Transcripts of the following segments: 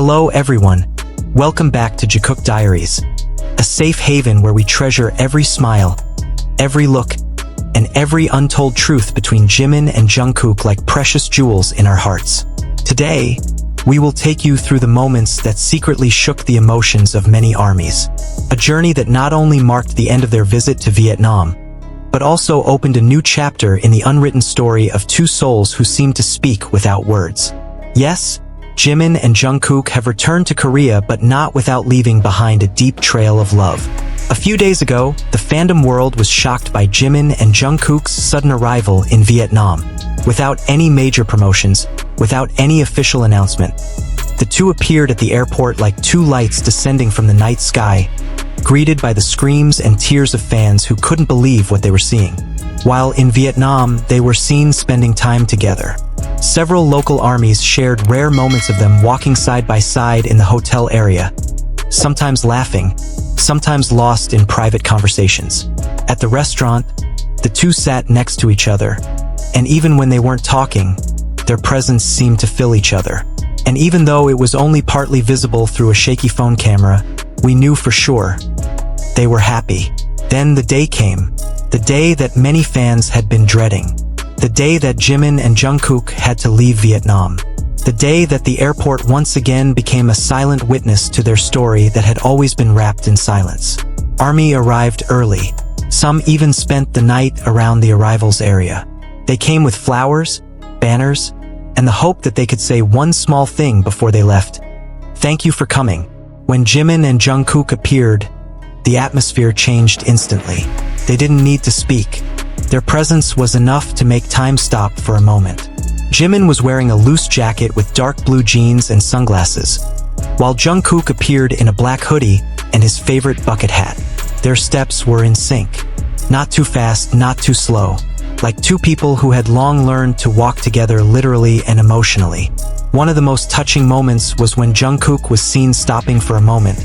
Hello everyone, welcome back to Jikook Diaries, a safe haven where we treasure every smile, every look, and every untold truth between Jimin and Jungkook like precious jewels in our hearts. Today, we will take you through the moments that secretly shook the emotions of many armies. A journey that not only marked the end of their visit to Vietnam, but also opened a new chapter in the unwritten story of two souls who seemed to speak without words. Yes, Jimin and Jungkook have returned to Korea, but not without leaving behind a deep trail of love. A few days ago, the fandom world was shocked by Jimin and Jungkook's sudden arrival in Vietnam. Without any major promotions, without any official announcement, the two appeared at the airport like two lights descending from the night sky, greeted by the screams and tears of fans who couldn't believe what they were seeing. While in Vietnam, they were seen spending time together. Several local armies shared rare moments of them walking side by side in the hotel area, sometimes laughing, sometimes lost in private conversations. At the restaurant, the two sat next to each other, and even when they weren't talking, their presence seemed to fill each other. And even though it was only partly visible through a shaky phone camera, we knew for sure they were happy. Then the day came, the day that many fans had been dreading. The day that Jimin and Jungkook had to leave Vietnam. The day that the airport once again became a silent witness to their story that had always been wrapped in silence. Army arrived early. Some even spent the night around the arrivals area. They came with flowers, banners, and the hope that they could say one small thing before they left. Thank you for coming. When Jimin and Jungkook appeared, the atmosphere changed instantly. They didn't need to speak. Their presence was enough to make time stop for a moment. Jimin was wearing a loose jacket with dark blue jeans and sunglasses, while Jungkook appeared in a black hoodie and his favorite bucket hat. Their steps were in sync. Not too fast, not too slow. Like two people who had long learned to walk together literally and emotionally. One of the most touching moments was when Jungkook was seen stopping for a moment,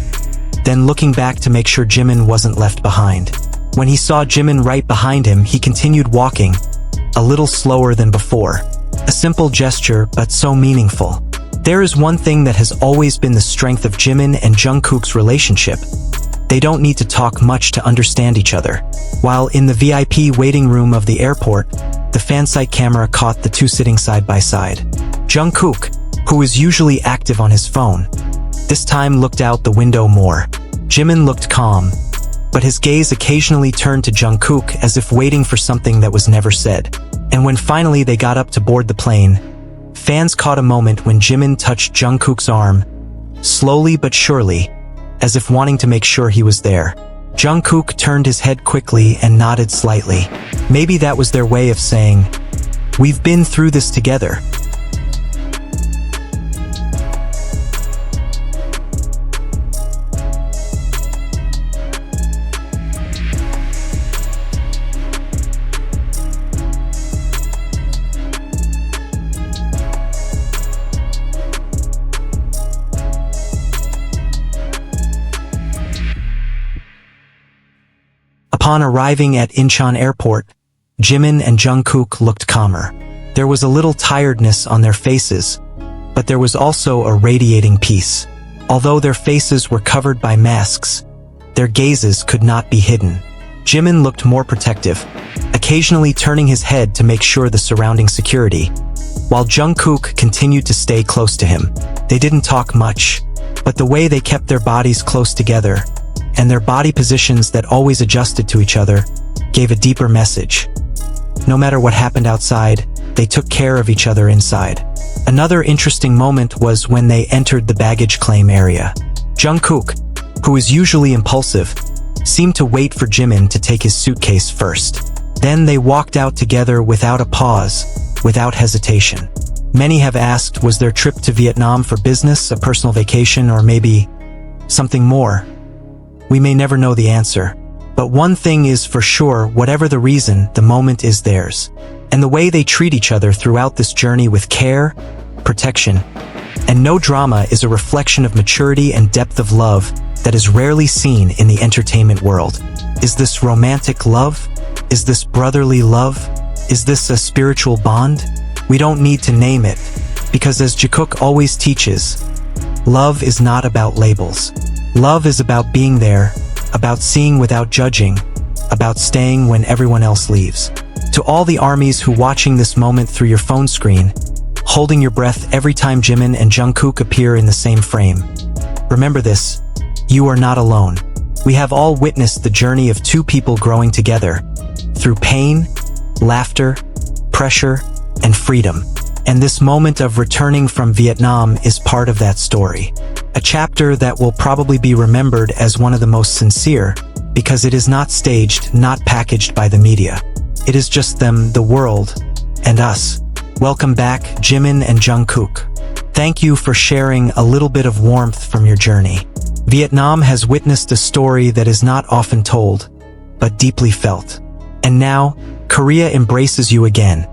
then looking back to make sure Jimin wasn't left behind. When he saw Jimin right behind him, he continued walking, a little slower than before. A simple gesture, but so meaningful. There is one thing that has always been the strength of Jimin and Jungkook's relationship. They don't need to talk much to understand each other. While in the VIP waiting room of the airport, the fansite camera caught the two sitting side by side. Jungkook, who is usually active on his phone, this time looked out the window more. Jimin looked calm, but his gaze occasionally turned to Jungkook as if waiting for something that was never said. And when finally they got up to board the plane, fans caught a moment when Jimin touched Jungkook's arm, slowly but surely, as if wanting to make sure he was there. Jungkook turned his head quickly and nodded slightly. Maybe that was their way of saying, "We've been through this together." Upon arriving at Incheon airport, Jimin and Jungkook looked calmer. There was a little tiredness on their faces, but there was also a radiating peace. Although their faces were covered by masks, their gazes could not be hidden. Jimin looked more protective, occasionally turning his head to make sure the surrounding security, while Jungkook continued to stay close to him. They didn't talk much, but the way they kept their bodies close together, and their body positions that always adjusted to each other, gave a deeper message. No matter what happened outside, they took care of each other inside. Another interesting moment was when they entered the baggage claim area. Jungkook, who is usually impulsive, seemed to wait for Jimin to take his suitcase first. Then they walked out together without a pause, without hesitation. Many have asked, was their trip to Vietnam for business, a personal vacation, or maybe something more? We may never know the answer, but one thing is for sure, whatever the reason, the moment is theirs. And the way they treat each other throughout this journey with care, protection, and no drama is a reflection of maturity and depth of love that is rarely seen in the entertainment world. Is this romantic love? Is this brotherly love? Is this a spiritual bond? We don't need to name it, because as Jikook always teaches, Love is not about labels. Love is about being there, about seeing without judging, about staying when everyone else leaves. To all the armies who watching this moment through your phone screen, holding your breath every time Jimin and Jungkook appear in the same frame, remember this: you are not alone. We have all witnessed the journey of two people growing together, through pain, laughter, pressure, and freedom. And this moment of returning from Vietnam is part of that story. A chapter that will probably be remembered as one of the most sincere, because it is not staged, not packaged by the media. It is just them, the world, and us. Welcome back, Jimin and Jungkook. Thank you for sharing a little bit of warmth from your journey. Vietnam has witnessed a story that is not often told, but deeply felt. And now, Korea embraces you again,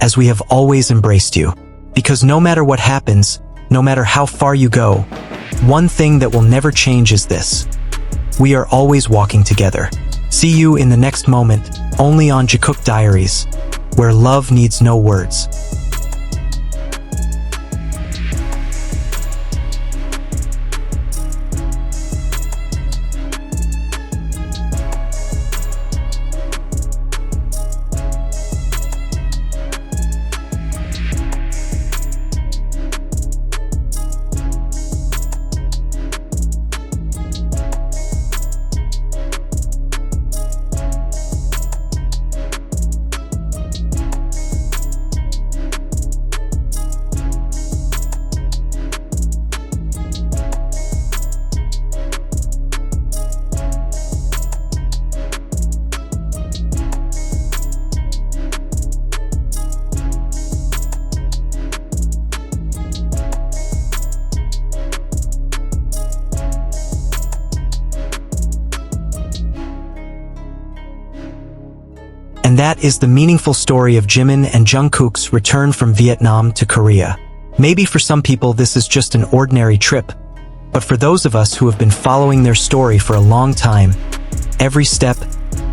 as we have always embraced you. Because no matter what happens, no matter how far you go, one thing that will never change is this: we are always walking together. See you in the next moment, only on Jikook Diaries, where love needs no words. And that is the meaningful story of Jimin and Jungkook's return from Vietnam to Korea. Maybe for some people this is just an ordinary trip, but for those of us who have been following their story for a long time, every step,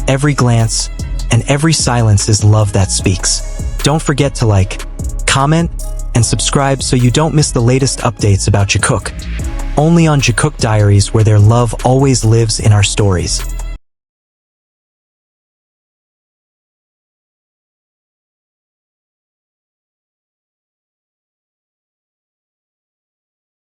every glance, and every silence is love that speaks. Don't forget to like, comment, and subscribe so you don't miss the latest updates about Jikook. Only on Jikook Diaries, where their love always lives in our stories.